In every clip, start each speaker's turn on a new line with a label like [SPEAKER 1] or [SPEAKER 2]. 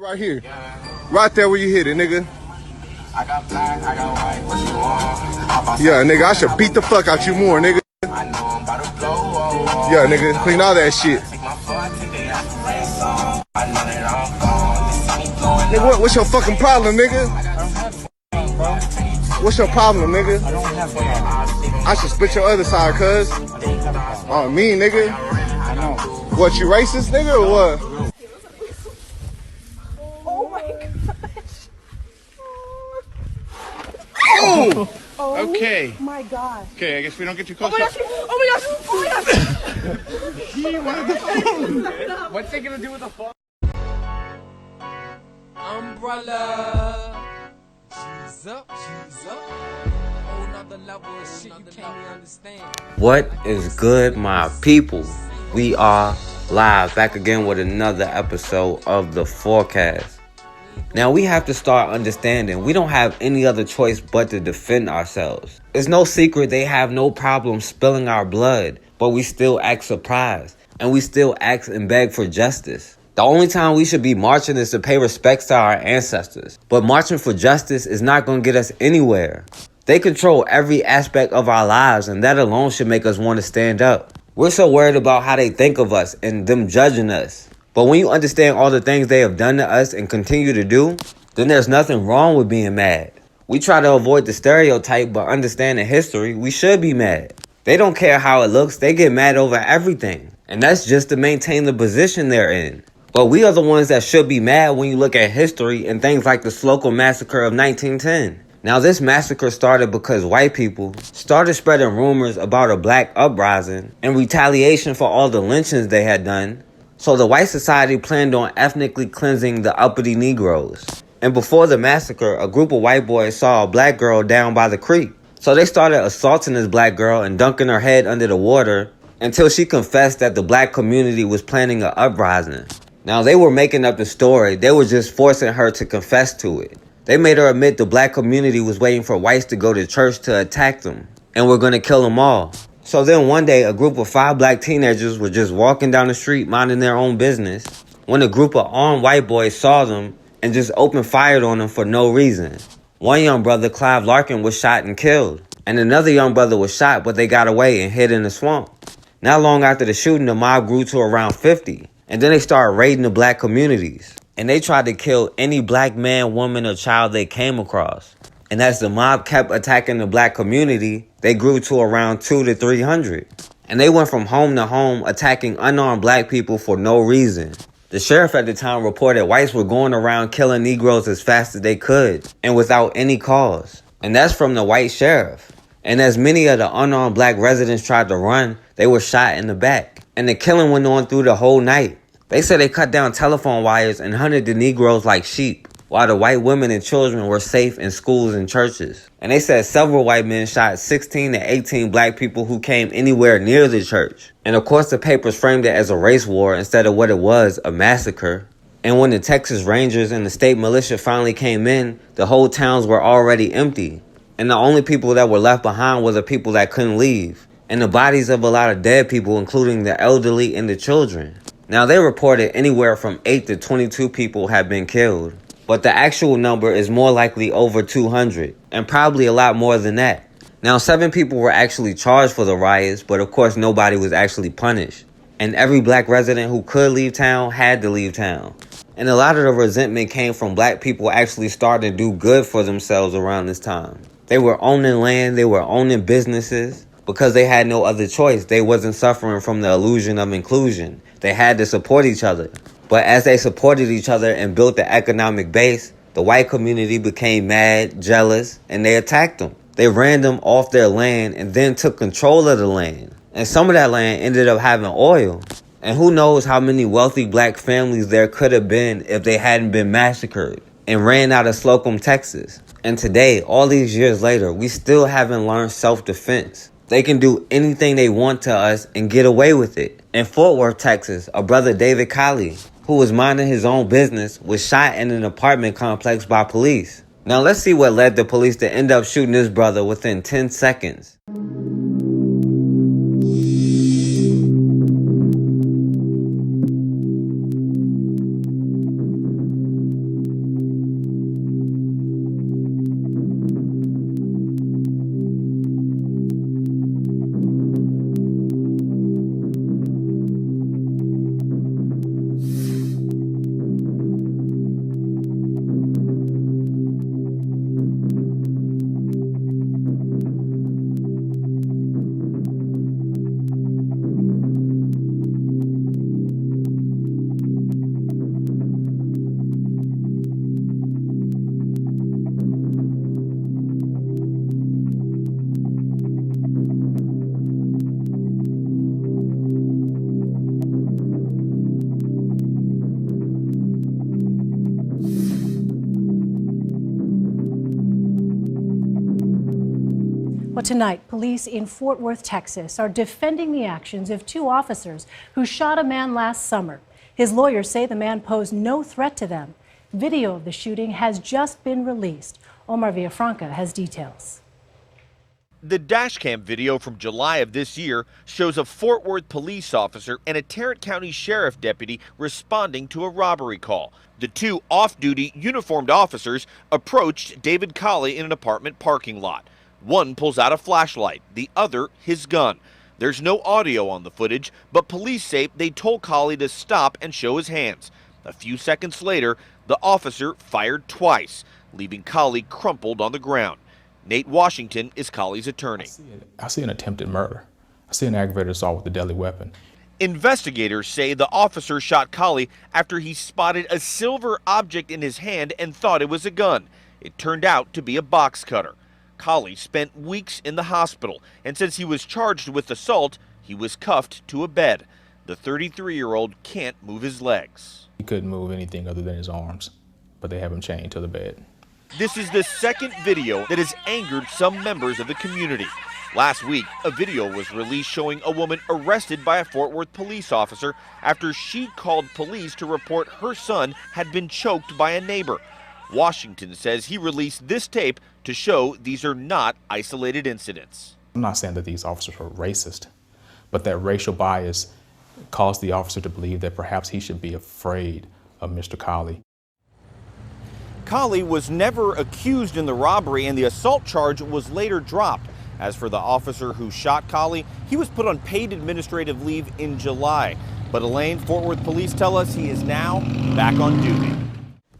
[SPEAKER 1] Right here. Right there where you hit it, nigga.
[SPEAKER 2] I got black, I got white, what you want?
[SPEAKER 1] Yeah, nigga, I should beat the fuck out you more, nigga.
[SPEAKER 2] I know I'm about to blow.
[SPEAKER 1] Yeah, nigga, clean all that shit. Nigga, what's your fucking problem, nigga? What's your problem, nigga?
[SPEAKER 3] I don't have one.
[SPEAKER 1] I should split your other side, cuz. Oh, me, nigga?
[SPEAKER 3] I know.
[SPEAKER 1] What, you racist, nigga, or what?
[SPEAKER 4] Oh my gosh.
[SPEAKER 1] Oh!
[SPEAKER 3] Okay.
[SPEAKER 4] Oh my god.
[SPEAKER 3] Okay, I guess we don't get too close.
[SPEAKER 4] Oh my gosh. Oh my gosh. Oh my gosh.
[SPEAKER 3] He wanted the phone. What's it gonna do with the phone?
[SPEAKER 5] Umbrella. She's up. Whole nother level of shit you can't even understand.
[SPEAKER 6] What is good, my people? We are live back again with another episode of The Forecast. Now we have to start understanding we don't have any other choice but to defend ourselves. It's no secret they have no problem spilling our blood, but we still act surprised and we still ask and beg for justice. The only time we should be marching is to pay respects to our ancestors. But marching for justice is not going to get us anywhere. They control every aspect of our lives, and that alone should make us want to stand up. We're so worried about how they think of us and them judging us. But when you understand all the things they have done to us and continue to do, then there's nothing wrong with being mad. We try to avoid the stereotype, but understanding history, we should be mad. They don't care how it looks, they get mad over everything. And that's just to maintain the position they're in. But we are the ones that should be mad when you look at history and things like the Slocum Massacre of 1910. Now this massacre started because white people started spreading rumors about a black uprising in retaliation for all the lynchings they had done. So the white society planned on ethnically cleansing the uppity Negroes. And before the massacre, a group of white boys saw a black girl down by the creek. So they started assaulting this black girl and dunking her head under the water until she confessed that the black community was planning an uprising. Now, they were making up the story. They were just forcing her to confess to it. They made her admit the black community was waiting for whites to go to church to attack them, and were going to kill them all. So then one day, a group of 5 black teenagers were just walking down the street minding their own business when a group of armed white boys saw them and just opened fire on them for no reason. One young brother, Clive Larkin, was shot and killed, and another young brother was shot, but they got away and hid in the swamp. Not long after the shooting, the mob grew to around 50. And then they started raiding the black communities. And they tried to kill any black man, woman, or child they came across. And as the mob kept attacking the black community, they grew to around 200 to 300. And they went from home to home attacking unarmed black people for no reason. The sheriff at the time reported whites were going around killing Negroes as fast as they could and without any cause. And that's from the white sheriff. And as many of the unarmed black residents tried to run, they were shot in the back. And the killing went on through the whole night. They said they cut down telephone wires and hunted the Negroes like sheep, while the white women and children were safe in schools and churches. And they said several white men shot 16 to 18 black people who came anywhere near the church. And of course the papers framed it as a race war instead of what it was, a massacre. And when the Texas Rangers and the state militia finally came in, the whole towns were already empty. And the only people that were left behind were the people that couldn't leave. And the bodies of a lot of dead people, including the elderly and the children. Now, they reported anywhere from 8 to 22 people have been killed, but the actual number is more likely over 200, and probably a lot more than that. Now, 7 people were actually charged for the riots, but of course nobody was actually punished. And every black resident who could leave town had to leave town. And a lot of the resentment came from black people actually starting to do good for themselves around this time. They were owning land, they were owning businesses, because they had no other choice. They wasn't suffering from the illusion of inclusion. They had to support each other. But as they supported each other and built the economic base, the white community became mad, jealous, and they attacked them. They ran them off their land and then took control of the land. And some of that land ended up having oil. And who knows how many wealthy black families there could have been if they hadn't been massacred and ran out of Slocum, Texas. And today, all these years later, we still haven't learned self-defense. They can do anything they want to us and get away with it. In Fort Worth, Texas, a brother, David Collie, who was minding his own business, was shot in an apartment complex by police. Now let's see what led the police to end up shooting this brother within 10 seconds.
[SPEAKER 7] Well, tonight, police in Fort Worth, Texas, are defending the actions of two officers who shot a man last summer. His lawyers say the man posed no threat to them. Video of the shooting has just been released. Omar Villafranca has details.
[SPEAKER 8] The dashcam video from July of this year shows a Fort Worth police officer and a Tarrant County sheriff deputy responding to a robbery call. The two off-duty uniformed officers approached David Collie in an apartment parking lot. One pulls out a flashlight, the other his gun. There's no audio on the footage, but police say they told Collie to stop and show his hands. A few seconds later, the officer fired twice, leaving Collie crumpled on the ground. Nate Washington is Collie's attorney.
[SPEAKER 9] I see an attempted murder. I see an aggravated assault with a deadly weapon.
[SPEAKER 8] Investigators say the officer shot Collie after he spotted a silver object in his hand and thought it was a gun. It turned out to be a box cutter. Collie spent weeks in the hospital, and since he was charged with assault, he was cuffed to a bed. The 33-year-old can't move his legs.
[SPEAKER 9] He couldn't move anything other than his arms, but they have him chained to the bed.
[SPEAKER 8] This is the second video that has angered some members of the community. Last week, a video was released showing a woman arrested by a Fort Worth police officer after she called police to report her son had been choked by a neighbor. Washington says he released this tape to show these are not isolated incidents.
[SPEAKER 9] I'm not saying that these officers were racist, but that racial bias caused the officer to believe that perhaps he should be afraid of Mr. Collie.
[SPEAKER 8] Collie was never accused in the robbery, and the assault charge was later dropped. As for the officer who shot Collie, he was put on paid administrative leave in July. But Elaine, Fort Worth police tell us he is now back on duty.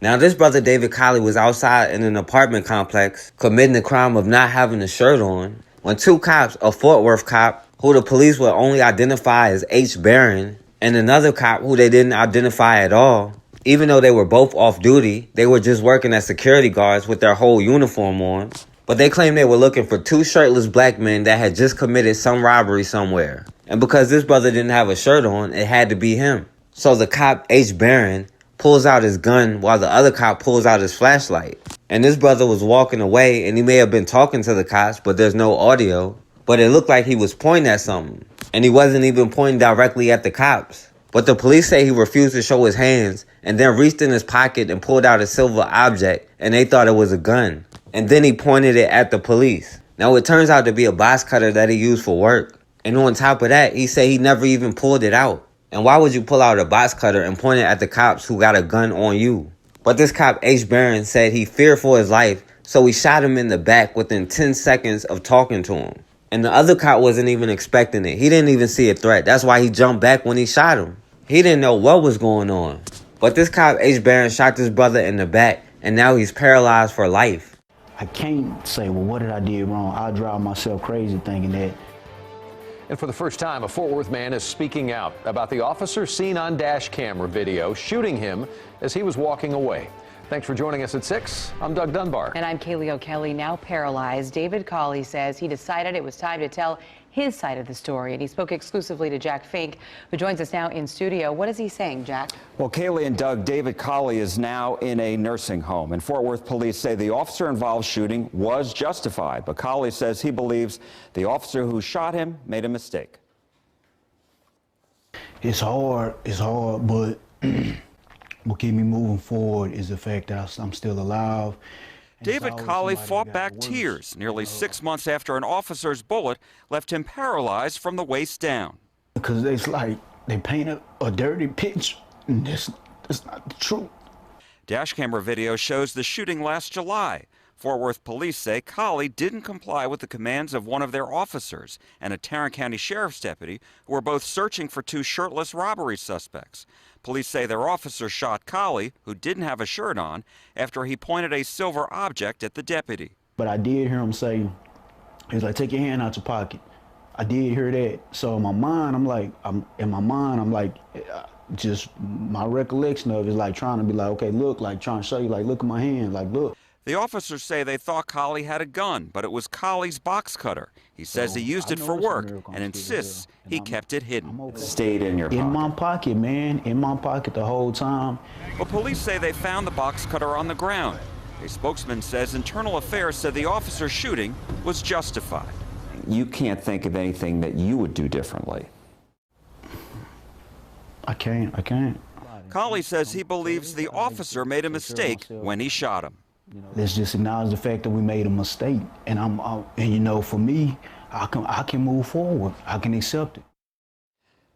[SPEAKER 6] Now, this brother David Collie was outside in an apartment complex committing the crime of not having a shirt on when two cops, a Fort Worth cop who the police would only identify as H Barron and another cop who they didn't identify at all, even though they were both off duty, they were just working as security guards with their whole uniform on. But they claimed they were looking for two shirtless black men that had just committed some robbery somewhere. And because this brother didn't have a shirt on, it had to be him. So the cop, H Barron, pulls out his gun while the other cop pulls out his flashlight. And this brother was walking away, and he may have been talking to the cops, but there's no audio. But it looked like he was pointing at something. And he wasn't even pointing directly at the cops. But the police say he refused to show his hands and then reached in his pocket and pulled out a silver object, and they thought it was a gun. And then he pointed it at the police. Now, it turns out to be a box cutter that he used for work. And on top of that, he said he never even pulled it out. And why would you pull out a box cutter and point it at the cops who got a gun on you? But this cop, H Barron, said he feared for his life, so he shot him in the back within 10 seconds of talking to him. And the other cop wasn't even expecting it. He didn't even see a threat. That's why he jumped back when he shot him. He didn't know what was going on. But this cop, H Barron, shot this brother in the back, and now he's paralyzed for life.
[SPEAKER 10] I can't say, well, what did I do wrong? I drive myself crazy thinking that.
[SPEAKER 11] And for the first time, a Fort Worth man is speaking out about the officer seen on dash camera video shooting him as he was walking away. Thanks for joining us at 6. I'm Doug Dunbar.
[SPEAKER 12] And I'm Kaylee O'Kelly, now paralyzed. David Collie says he decided it was time to tell his side of the story, and he spoke exclusively to Jack Fink, who joins us now in studio. What is he saying, Jack?
[SPEAKER 13] Well, Kaylee and Doug, David Collie is now in a nursing home, and Fort Worth police say the officer-involved shooting was justified, but Collie says he believes the officer who shot him made a mistake.
[SPEAKER 10] It's hard, but what keep me moving forward is the fact that I'm still alive.
[SPEAKER 14] David Collie fought back tears nearly 6 months after an officer's bullet left him paralyzed from the waist down.
[SPEAKER 10] Because it's like they paint a dirty picture, and that's not the truth.
[SPEAKER 14] Dash camera video shows the shooting last July. Fort Worth police say Collie didn't comply with the commands of one of their officers and a Tarrant County sheriff's deputy who were both searching for two shirtless robbery suspects. Police say their officer shot Collie, who didn't have a shirt on, after he pointed a silver object at the deputy.
[SPEAKER 10] But I did hear him say, he's like, take your hand out your pocket. I did hear that. So in my mind, I'm like, just my recollection of it is like trying to be like, okay, look, like trying to show you, like, look at my hand, like, look.
[SPEAKER 14] The officers say they thought Collie had a gun, but it was Collie's box cutter. He says he used it for work and insists he kept it hidden.
[SPEAKER 13] It stayed in your pocket.
[SPEAKER 10] In my pocket, man. In my pocket the whole time.
[SPEAKER 14] But police say they found the box cutter on the ground. A spokesman says Internal Affairs said the officer's shooting was justified.
[SPEAKER 13] you can't think of anything that you would do differently.
[SPEAKER 10] I can't.
[SPEAKER 14] Collie says he believes the officer made a mistake when he shot him.
[SPEAKER 10] Let's just acknowledge the fact that we made a mistake, and and you know, for me, I can move forward. I can accept it.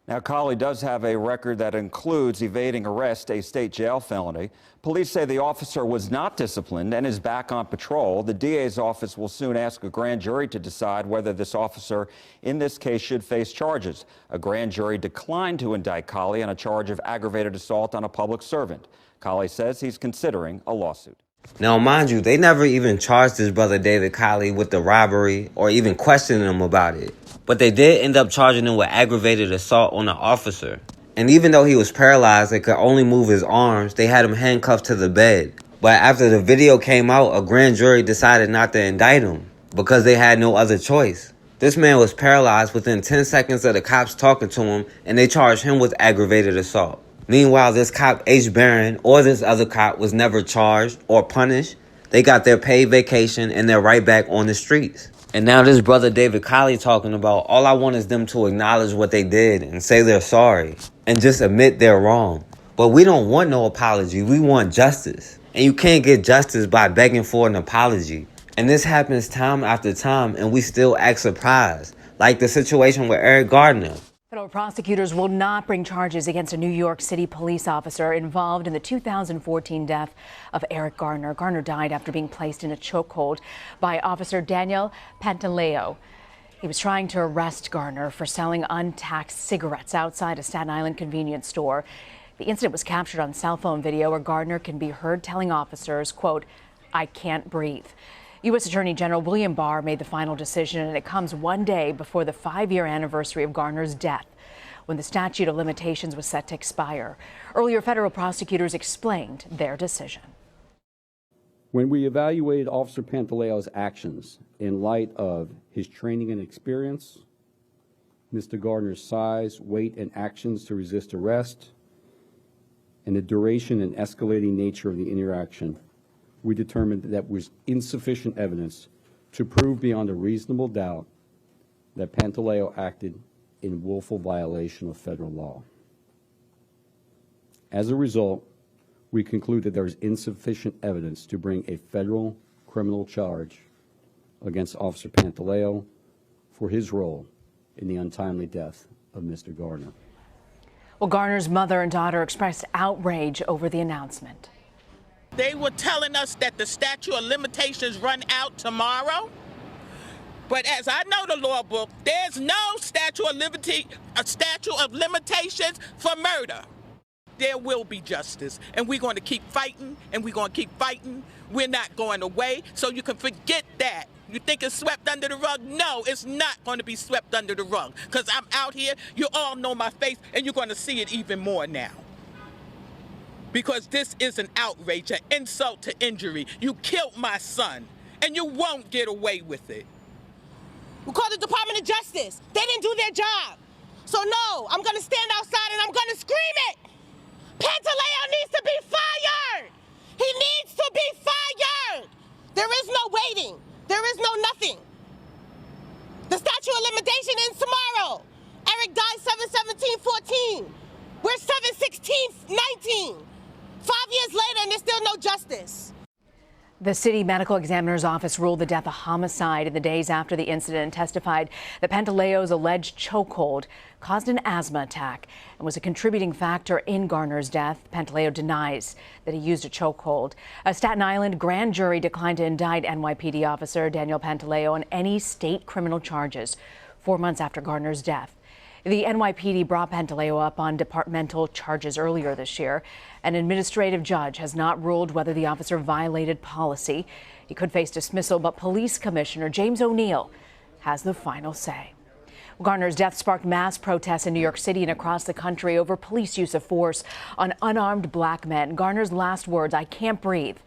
[SPEAKER 13] Now, Collie does have a record that includes evading arrest, a state jail felony. Police say the officer was not disciplined and is back on patrol. The DA's office will soon ask a grand jury to decide whether this officer in this case should face charges. A grand jury declined to indict Collie on a charge of aggravated assault on a public servant. Collie says he's considering a lawsuit.
[SPEAKER 6] Now, mind you, they never even charged his brother David Collie with the robbery or even questioning him about it. But they did end up charging him with aggravated assault on an officer. And even though he was paralyzed and could only move his arms, they had him handcuffed to the bed. But after the video came out, a grand jury decided not to indict him because they had no other choice. This man was paralyzed within 10 seconds of the cops talking to him, and they charged him with aggravated assault. Meanwhile, this cop, H Barron, or this other cop was never charged or punished. They got their paid vacation and they're right back on the streets. And now this brother David Collie talking about, all I want is them to acknowledge what they did and say they're sorry and just admit they're wrong. But we don't want no apology. We want justice. And you can't get justice by begging for an apology. And this happens time after time, and we still act surprised. Like the situation with Eric Garner.
[SPEAKER 12] Federal prosecutors will not bring charges against a New York City police officer involved in the 2014 death of Eric Garner. Garner died after being placed in a chokehold by Officer Daniel Pantaleo. He was trying to arrest Garner for selling untaxed cigarettes outside a Staten Island convenience store. The incident was captured on cell phone video where Garner can be heard telling officers, quote, "I can't breathe." U.S. Attorney General William Barr made the final decision, and it comes one day before the 5-year anniversary of Garner's death, when the statute of limitations was set to expire. Earlier, federal prosecutors explained their decision.
[SPEAKER 15] When we evaluated Officer Pantaleo's actions in light of his training and experience, Mr. Garner's size, weight, and actions to resist arrest, and the duration and escalating nature of the interaction, we determined that there was insufficient evidence to prove beyond a reasonable doubt that Pantaleo acted in willful violation of federal law. As a result, we conclude that there is insufficient evidence to bring a federal criminal charge against Officer Pantaleo for his role in the untimely death of Mr. Garner.
[SPEAKER 12] Well, Garner's mother and daughter expressed outrage over the announcement.
[SPEAKER 16] They were telling us that the statute of limitations run out tomorrow. But as I know the law book, there's no statute of limitations for murder. There will be justice, and we're going to keep fighting, and we're going to keep fighting. We're not going away, so you can forget that. You think it's swept under the rug? No, it's not going to be swept under the rug, because I'm out here, you all know my face, and you're going to see it even more now. Because this is an outrage, an insult to injury. You killed my son, and you won't get away with it.
[SPEAKER 4] We call the Department of Justice. They didn't do their job. So no, I'm gonna stand outside and I'm gonna scream it. Pantaleo needs to be fired. He needs to be fired. There is no waiting. There is no nothing. The statute of limitation ends tomorrow. Eric died 7/17/14. We're 7/16/19. 5 years later and there's still no justice.
[SPEAKER 12] The city medical examiner's office ruled the death a homicide in the days after the incident and testified that Pantaleo's alleged chokehold caused an asthma attack and was a contributing factor in Garner's death. Pantaleo denies that he used a chokehold. A Staten Island grand jury declined to indict NYPD officer Daniel Pantaleo on any state criminal charges 4 months after Garner's death. The NYPD brought Pantaleo up on departmental charges earlier this year. An administrative judge has not ruled whether the officer violated policy. He could face dismissal, but Police Commissioner James O'Neill has the final say. Garner's death sparked mass protests in New York City and across the country over police use of force on unarmed black men. Garner's last words, "I can't breathe,"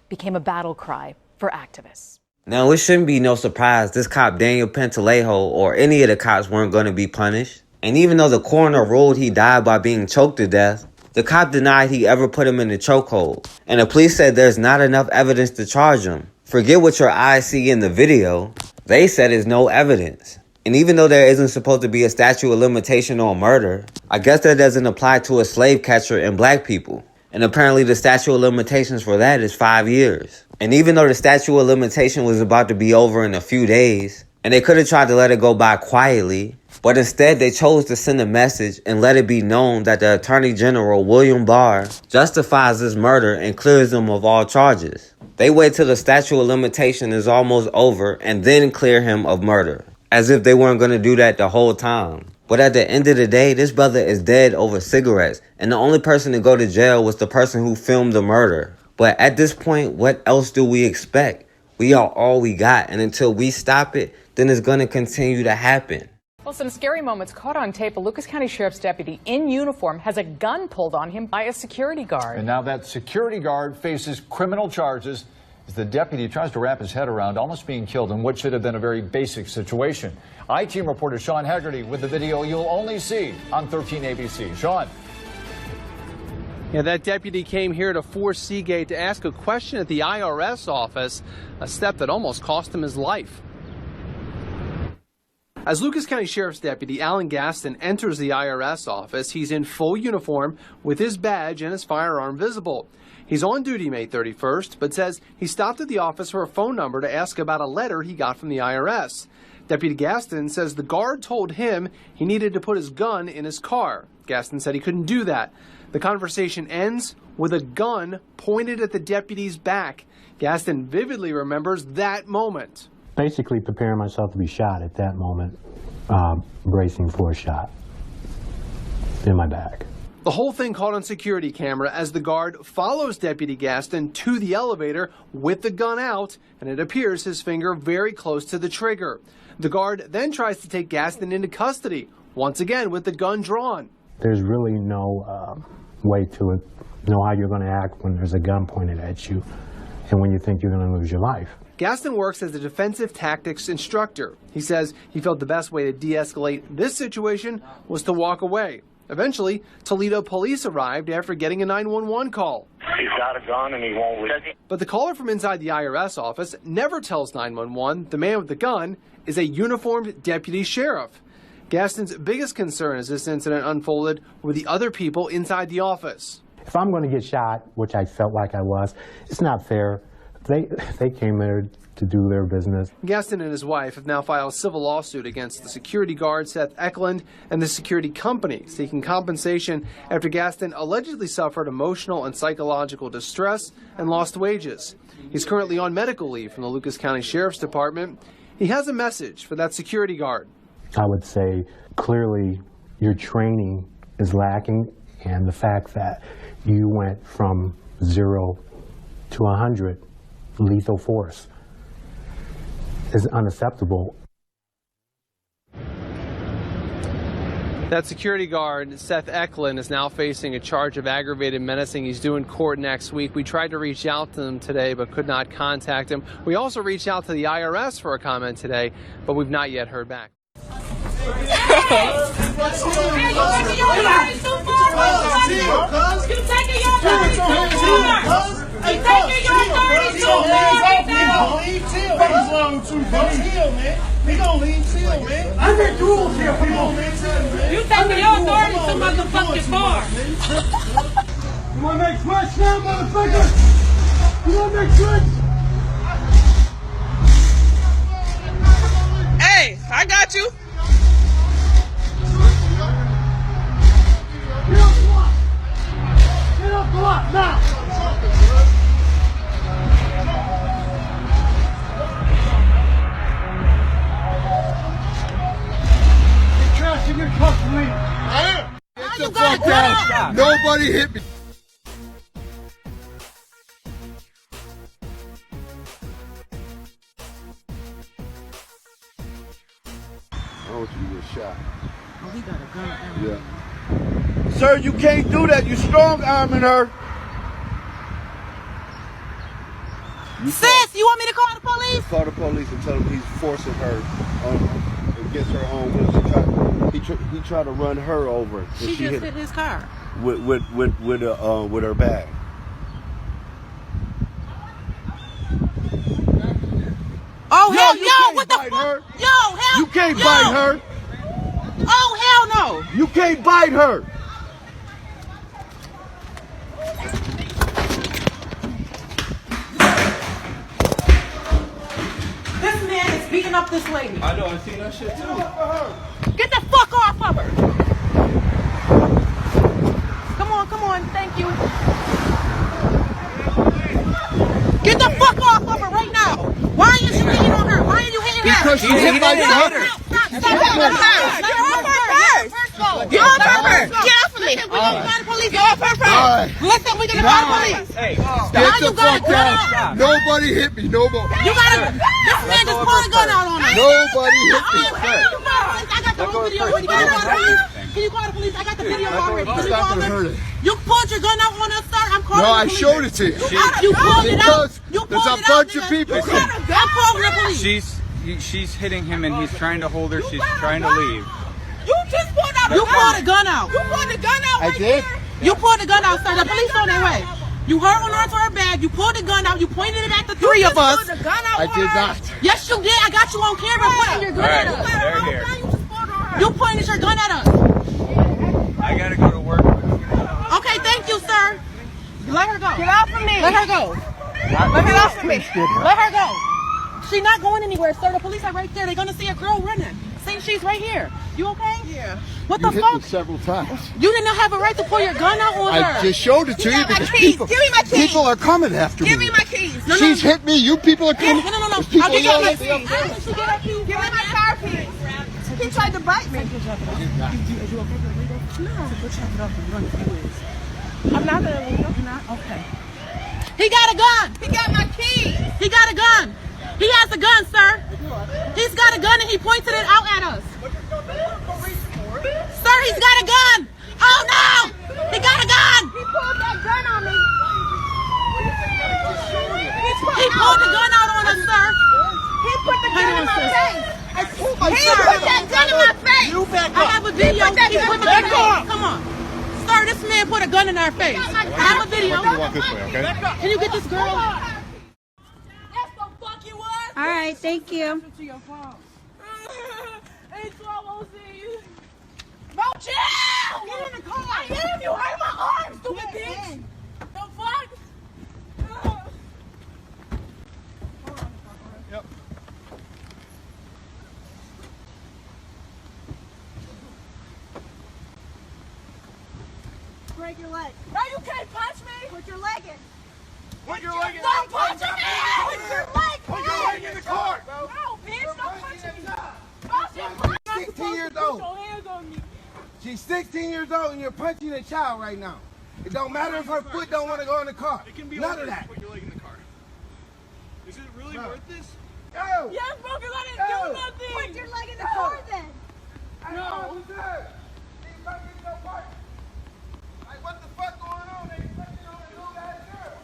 [SPEAKER 12] became a battle cry for activists.
[SPEAKER 6] Now, it shouldn't be no surprise this cop Daniel Pantaleo or any of the cops weren't going to be punished. And even though the coroner ruled he died by being choked to death, the cop denied he ever put him in the chokehold. And the police said there's not enough evidence to charge him. Forget what your eyes see in the video. They said there's no evidence. And even though there isn't supposed to be a statute of limitation on murder, I guess that doesn't apply to a slave catcher and black people. And apparently the statute of limitations for that is 5 years. And even though the statute of limitation was about to be over in a few days, and they could have tried to let it go by quietly, but instead they chose to send a message and let it be known that the Attorney General, William Barr, justifies this murder and clears him of all charges. They wait till the statute of limitation is almost over and then clear him of murder, as if they weren't going to do that the whole time. But at the end of the day, this brother is dead over cigarettes, and the only person to go to jail was the person who filmed the murder. But at this point, what else do we expect? We are all we got, and until we stop it, then it's going to continue to happen.
[SPEAKER 17] Well, some scary moments caught on tape. A Lucas County Sheriff's deputy in uniform has a gun pulled on him by a security guard.
[SPEAKER 18] And now that security guard faces criminal charges as the deputy tries to wrap his head around almost being killed in what should have been a very basic situation. I-Team reporter Sean Haggerty with the video you'll only see on 13 ABC. Sean.
[SPEAKER 19] Yeah, that deputy came here to 4 Seagate to ask a question at the IRS office, a step that almost cost him his life. As Lucas County Sheriff's Deputy Alan Gaston enters the IRS office, he's in full uniform with his badge and his firearm visible. He's on duty May 31st, but says he stopped at the office for a phone number to ask about a letter he got from the IRS. Deputy Gaston says the guard told him he needed to put his gun in his car. Gaston said he couldn't do that. The conversation ends with a gun pointed at the deputy's back. Gaston vividly remembers that moment.
[SPEAKER 20] Basically preparing myself to be shot at that moment, bracing for a shot in my back.
[SPEAKER 19] The whole thing caught on security camera as the guard follows Deputy Gaston to the elevator with the gun out, and it appears his finger very close to the trigger. The guard then tries to take Gaston into custody, once again with the gun drawn.
[SPEAKER 20] There's really no way to know how you're going to act when there's a gun pointed at you and when you think you're going to lose your life.
[SPEAKER 19] Gaston works as a defensive tactics instructor. He says he felt the best way to de-escalate this situation was to walk away. Eventually, Toledo police arrived after getting a 911 call.
[SPEAKER 21] He's got a gun and he won't leave.
[SPEAKER 19] But the caller from inside the IRS office never tells 911 the man with the gun is a uniformed deputy sheriff. Gaston's biggest concern as this incident unfolded were the other people inside the office.
[SPEAKER 20] If I'm going to get shot, which I felt like I was, it's not fair. They came there to do their business.
[SPEAKER 19] Gaston and his wife have now filed a civil lawsuit against the security guard, Seth Eklund, and the security company, seeking compensation after Gaston allegedly suffered emotional and psychological distress and lost wages. He's currently on medical leave from the Lucas County Sheriff's Department. He has a message for that security guard.
[SPEAKER 20] I would say clearly your training is lacking, and the fact that you went from 0 to 100 lethal force is unacceptable.
[SPEAKER 19] That security guard, Seth Eklund, is now facing a charge of aggravated menacing. He's due in court next week. We tried to reach out to him today, but could not contact him. We also reached out to the IRS for a comment today, but we've not yet heard back.
[SPEAKER 22] You taking your authority so motherfucking far. You wanna make switch now, motherfucker? You wanna make switch?
[SPEAKER 16] Hey, I got you.
[SPEAKER 22] Get off the lot. Get off the lot now. Get trash in your cup for me.
[SPEAKER 1] I am. Get the fuck down. Nobody hit me. I want you to get shot.
[SPEAKER 22] Oh, he got a gun.
[SPEAKER 1] Yeah. Sir, you can't do that. You strong arming her.
[SPEAKER 4] Sis, you want me to call the police?
[SPEAKER 1] Call the police and tell them he's forcing her against her own will. He tried to run her over.
[SPEAKER 4] She just hit his car.
[SPEAKER 1] With her bag.
[SPEAKER 4] Oh, hell, yo, what
[SPEAKER 1] can't bite her.
[SPEAKER 4] Yo, hell.
[SPEAKER 1] You can't bite her.
[SPEAKER 4] Oh, hell no.
[SPEAKER 1] You can't bite her.
[SPEAKER 4] This man is beating up this lady.
[SPEAKER 1] I know, I seen that shit too.
[SPEAKER 4] Get the fuck off of her. Come on, thank you. Get the fuck off of her right now. Why are you hitting on her? Why are you hitting her?
[SPEAKER 1] Because she hit my daughter.
[SPEAKER 4] Stop her purse. You're off her purse. You're off her purse. Get off of me. We're going to call the police. You're off her purse. Listen, we're going to call the police.
[SPEAKER 1] Hey, get the fuck down. Nobody hit me. Nobody.
[SPEAKER 4] You gotta. This man just pulled a gun out on us.
[SPEAKER 1] Nobody hit me.
[SPEAKER 4] I got the whole video already. Can you call the police? Can you call the police? I got the video already. Can you call them? You pulled your gun out on us, sir. I'm calling the police.
[SPEAKER 1] No, I showed it to you.
[SPEAKER 4] You pulled it out.
[SPEAKER 1] There's a bunch of people.
[SPEAKER 4] I'm calling the police.
[SPEAKER 2] She's hitting him and he's trying to hold her. She's trying to leave.
[SPEAKER 4] You just pulled out. You pulled a gun out. You pulled the gun out.
[SPEAKER 1] I did.
[SPEAKER 4] You pulled the gun out, sir. The police on their way. You hurt on her to her bag. You pulled the gun out. You pointed it at the three of us.
[SPEAKER 1] I did not.
[SPEAKER 4] Yes, you did. I got you on camera pointing your gun at us.
[SPEAKER 2] They're here.
[SPEAKER 4] You pointed your gun at us.
[SPEAKER 2] I gotta go to work.
[SPEAKER 4] Okay, thank you, sir. Let her go. Get off of me. Let her go. Let her off of me. Let her go. She's not going anywhere, sir. The police are right there. They're gonna see a girl running. See, she's right here. You okay? Yeah. What the
[SPEAKER 1] You hit
[SPEAKER 4] fuck?
[SPEAKER 1] me several times.
[SPEAKER 4] You did not have a right to pull your gun out on her.
[SPEAKER 1] I just showed it to you because people,
[SPEAKER 4] Give me my keys.
[SPEAKER 1] people are coming after me.
[SPEAKER 4] Give me my keys. No,
[SPEAKER 1] She's hit me. You people are coming.
[SPEAKER 4] No.
[SPEAKER 1] There's people
[SPEAKER 4] I'll get your
[SPEAKER 1] yelling.
[SPEAKER 4] keys. Give me my car keys. He tried to bite me. I'm not gonna leave. I'm not. Okay. He got a gun. He got my keys. He got a gun. He has a gun, sir. He's got a gun and he pointed it out at us. Sir, he's got a gun. Oh no! He got a gun. He pulled that gun on me. He pulled the gun out on us, sir. He put the gun in my face. He put that gun in my face. You back up. I have a video. He put that gun in my face. Come on. Sir, this man put a gun in our face. I have a video.
[SPEAKER 1] Walk this way, okay?
[SPEAKER 4] Can you get this girl?
[SPEAKER 3] All right, thank you.
[SPEAKER 4] Bro, chill! Get in the car! I hit him! You hurt my arm, stupid bitch! The fuck?
[SPEAKER 1] Yep.
[SPEAKER 3] Break your leg.
[SPEAKER 4] No, you can't punch me!
[SPEAKER 3] Put your leg in.
[SPEAKER 1] Put your leg in.
[SPEAKER 4] Don't punch me! Put your leg
[SPEAKER 1] Put your leg in the car.
[SPEAKER 4] No, bitch, don't punch me!
[SPEAKER 1] 16 years old. She's 16 years old and you're punching a child right now. It don't matter if her foot don't want to go in the car. None of that.
[SPEAKER 23] Put your leg in the car. Is it really worth this?
[SPEAKER 1] Go.
[SPEAKER 4] Yes, bro, because I didn't do nothing!
[SPEAKER 3] Put your leg in the car then.
[SPEAKER 1] No. Like, what the fuck going on? They punching on a little ass girl.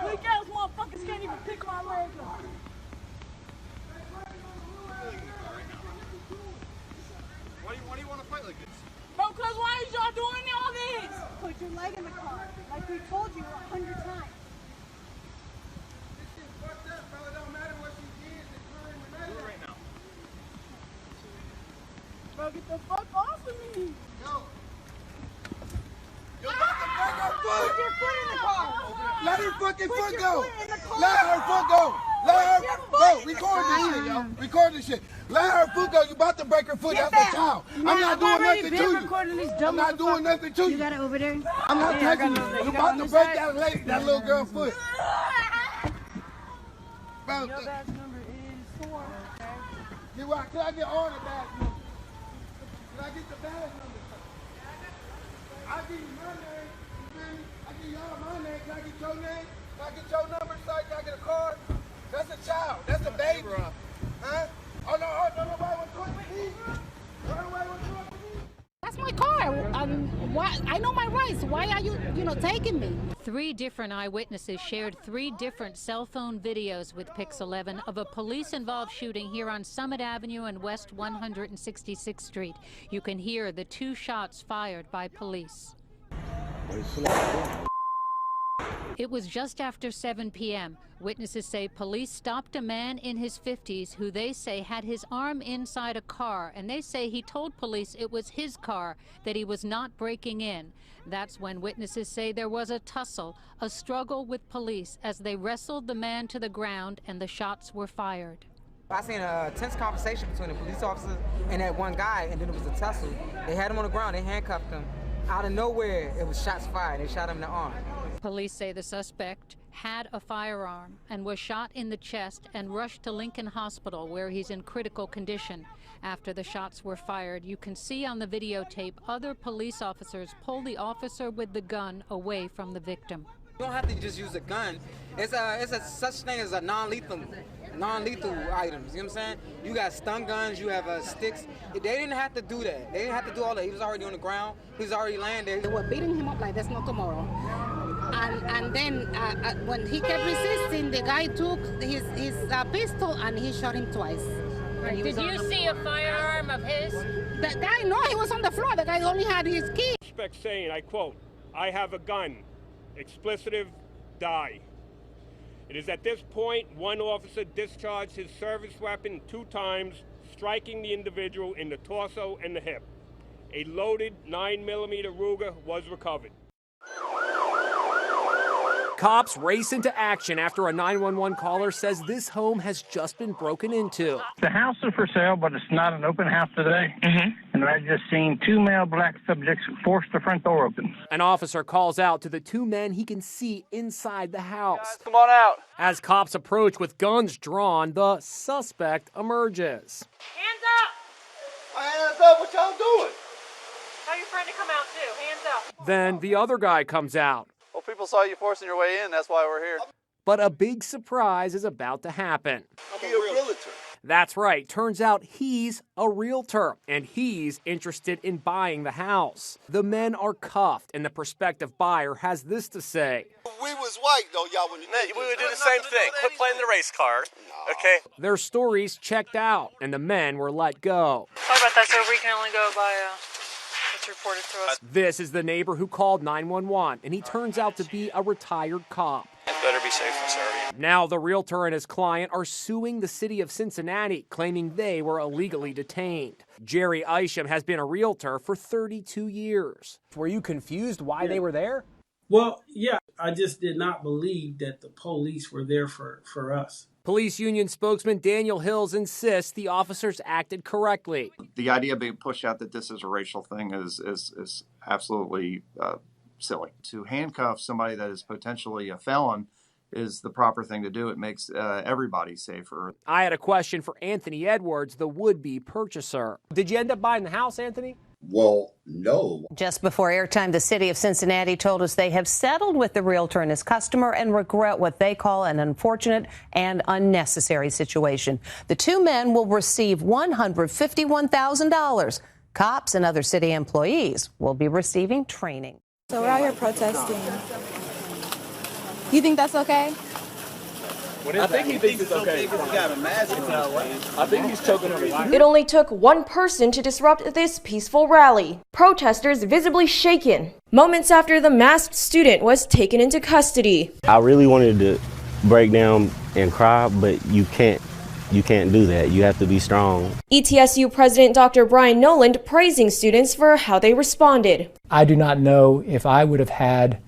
[SPEAKER 4] Weak ass motherfuckers can't even pick my leg up.
[SPEAKER 23] Why do you want to fight like this?
[SPEAKER 4] Bro, cause why is y'all doing all this?
[SPEAKER 3] Put your leg in the car, like we told you 100 times.
[SPEAKER 1] This shit fucked up, bro. It don't matter what she did. It's her in the matter.
[SPEAKER 23] Do it right now.
[SPEAKER 4] Bro, get the fuck off of me.
[SPEAKER 1] Yo. You're about to break her foot.
[SPEAKER 3] Put your foot in the car.
[SPEAKER 1] Let her fucking
[SPEAKER 3] Put
[SPEAKER 1] foot
[SPEAKER 3] your
[SPEAKER 1] go.
[SPEAKER 3] foot in the car.
[SPEAKER 1] Let her foot go. Let her
[SPEAKER 3] your
[SPEAKER 1] go.
[SPEAKER 3] foot in the
[SPEAKER 1] Record this
[SPEAKER 3] car.
[SPEAKER 1] shit, yo. Record this shit. Let her foot go. You about to break her foot.
[SPEAKER 3] Get
[SPEAKER 1] That's a
[SPEAKER 3] back.
[SPEAKER 1] child.
[SPEAKER 3] Nah,
[SPEAKER 1] I'm not
[SPEAKER 3] I've
[SPEAKER 1] doing
[SPEAKER 3] already
[SPEAKER 1] nothing
[SPEAKER 3] been
[SPEAKER 1] to you.
[SPEAKER 3] recording these
[SPEAKER 1] I'm
[SPEAKER 3] dumb
[SPEAKER 1] not doing nothing to you.
[SPEAKER 3] You got it over there?
[SPEAKER 1] I'm not
[SPEAKER 3] Yeah, I
[SPEAKER 1] touching
[SPEAKER 3] got
[SPEAKER 1] you.
[SPEAKER 3] it.
[SPEAKER 1] You
[SPEAKER 3] You got
[SPEAKER 1] about
[SPEAKER 3] it
[SPEAKER 1] to
[SPEAKER 3] on
[SPEAKER 1] break
[SPEAKER 3] this
[SPEAKER 1] that lady, that little girl foot. Bro,
[SPEAKER 4] Your badge number is 4.
[SPEAKER 1] can I get all the badge numbers? Can I get the badge numbers? I give you my name. You feel me? I give y'all my name. Can I get your name? Can I get your number? Can I get a card? That's a child. That's a baby. Huh? Oh, no, nobody wants to talk to me. Nobody wants to talk to me.
[SPEAKER 24] That's my car. Why? I know my rights. Why are you, taking me?
[SPEAKER 25] 3 different eyewitnesses shared 3 different cell phone videos with Pix 11 of a police-involved shooting here on Summit Avenue and West 166th Street. You can hear the 2 shots fired by police. It was just after 7 p.m. Witnesses say police stopped a man in his 50s who they say had his arm inside a car, and they say he told police it was his car, that he was not breaking in. That's when witnesses say there was a tussle, a struggle with police as they wrestled the man to the ground and the shots were fired.
[SPEAKER 5] I seen a tense conversation between the police officers and that one guy, and then it was a tussle. They had him on the ground, they handcuffed him. Out of nowhere, it was shots fired. They shot him in the arm.
[SPEAKER 25] Police say the suspect had a firearm and was shot in the chest and rushed to Lincoln Hospital, where he's in critical condition. After the shots were fired, you can see on the videotape other police officers pull the officer with the gun away from the victim.
[SPEAKER 5] You don't have to just use a gun. It's a such thing as a non-lethal items. You know what I'm saying? You got stun guns, you have sticks. They didn't have to do that. They didn't have to do all that. He was already on the ground. He was already laying there.
[SPEAKER 24] They were beating him up like there's no tomorrow. And then when he kept resisting, the guy took his pistol and he shot him twice.
[SPEAKER 25] Did you see a firearm of his?
[SPEAKER 24] The guy, no, he was on the floor. The guy only had his key.
[SPEAKER 7] Suspect saying, I quote, "I have a gun. Explicitive, die." It is at this point one officer discharged his service weapon 2 times, striking the individual in the torso and the hip. A loaded 9mm Ruger was recovered.
[SPEAKER 8] Cops race into action after a 911 caller says this home has just been broken into.
[SPEAKER 9] The house is for sale, but it's not an open house today. And I just seen 2 male black subjects force the front door open.
[SPEAKER 8] An officer calls out to the 2 men he can see inside the house.
[SPEAKER 9] Guys, come on out.
[SPEAKER 8] As cops approach with guns drawn, the suspect emerges.
[SPEAKER 25] Hands up!
[SPEAKER 9] Hands up, what y'all doing?
[SPEAKER 25] Tell your friend to come out too. Hands up.
[SPEAKER 8] Then the other guy comes out.
[SPEAKER 9] Well, people saw you forcing your way in, that's why we're here.
[SPEAKER 8] But a big surprise is about to happen.
[SPEAKER 9] I'm a realtor.
[SPEAKER 8] That's right. Turns out he's a realtor, and he's interested in buying the house. The men are cuffed, and the prospective buyer has this to say.
[SPEAKER 11] We was white, though, y'all. We would do the same thing. Quit playing the race card, okay?
[SPEAKER 8] Their stories checked out, and the men were let go.
[SPEAKER 25] Sorry about that, sir. We can only go by what's reported to us.
[SPEAKER 8] This is the neighbor who called 911, and he turns out to be a retired cop.
[SPEAKER 11] Better be safe and sorry.
[SPEAKER 8] Now the realtor and his client are suing the city of Cincinnati, claiming they were illegally detained. Jerry Isham has been a realtor for 32 years. Were you confused why they were there?
[SPEAKER 26] Well, yeah, I just did not believe that the police were there for us.
[SPEAKER 8] Police union spokesman Daniel Hills insists the officers acted correctly.
[SPEAKER 27] The idea being pushed out that this is a racial thing is absolutely silly. To handcuff somebody that is potentially a felon is the proper thing to do. It makes everybody safer.
[SPEAKER 8] I had a question for Anthony Edwards, the would-be purchaser. Did you end up buying the house, Anthony?
[SPEAKER 28] Well, no.
[SPEAKER 29] Just before airtime, the city of Cincinnati told us they have settled with the realtor and his customer and regret what they call an unfortunate and unnecessary situation. The 2 men will receive $151,000. Cops and other city employees will be receiving training.
[SPEAKER 30] So we're out here protesting. You think that's okay?
[SPEAKER 26] I think he thinks it's okay. I think he's choking on his.
[SPEAKER 31] It only took one person to disrupt this peaceful rally. Protesters visibly shaken moments after the masked student was taken into custody.
[SPEAKER 20] I really wanted to break down and cry, but you can't do that. You have to be strong.
[SPEAKER 31] ETSU President Dr. Brian Noland praising students for how they responded.
[SPEAKER 32] I do not know if I would have had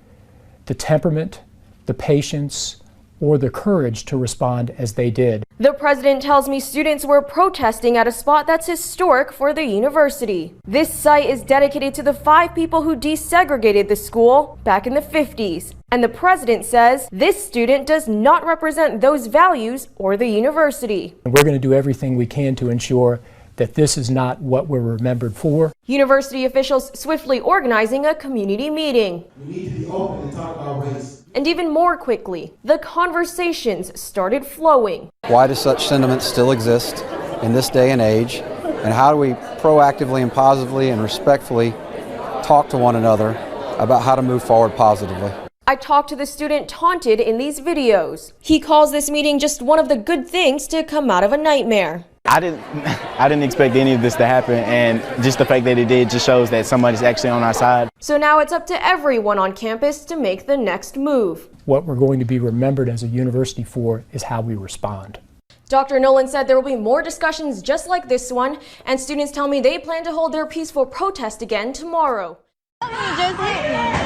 [SPEAKER 32] the temperament, the patience, or the courage to respond as they did.
[SPEAKER 31] The president tells me students were protesting at a spot that's historic for the university. This site is dedicated to the 5 people who desegregated the school back in the 50s. And the president says this student does not represent those values or the university.
[SPEAKER 32] And we're going to do everything we can to ensure that this is not what we're remembered for.
[SPEAKER 31] University officials swiftly organizing a community meeting.
[SPEAKER 1] We need to be open and talk about race.
[SPEAKER 31] And even more quickly, the conversations started flowing.
[SPEAKER 33] Why do such sentiments still exist in this day and age? And how do we proactively and positively and respectfully talk to one another about how to move forward positively?
[SPEAKER 31] I talked to the student taunted in these videos. He calls this meeting just one of the good things to come out of a nightmare.
[SPEAKER 2] I didn't expect any of this to happen, and just the fact that it did just shows that somebody's actually on our side.
[SPEAKER 31] So now it's up to everyone on campus to make the next move.
[SPEAKER 32] What we're going to be remembered as a university for is how we respond.
[SPEAKER 31] Dr. Nolan said there will be more discussions just like this one, and students tell me they plan to hold their peaceful protest again tomorrow.
[SPEAKER 30] Just hit me.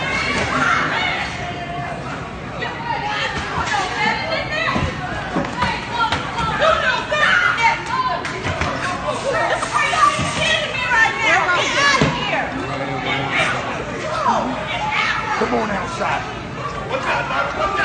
[SPEAKER 1] Come on outside. What's that?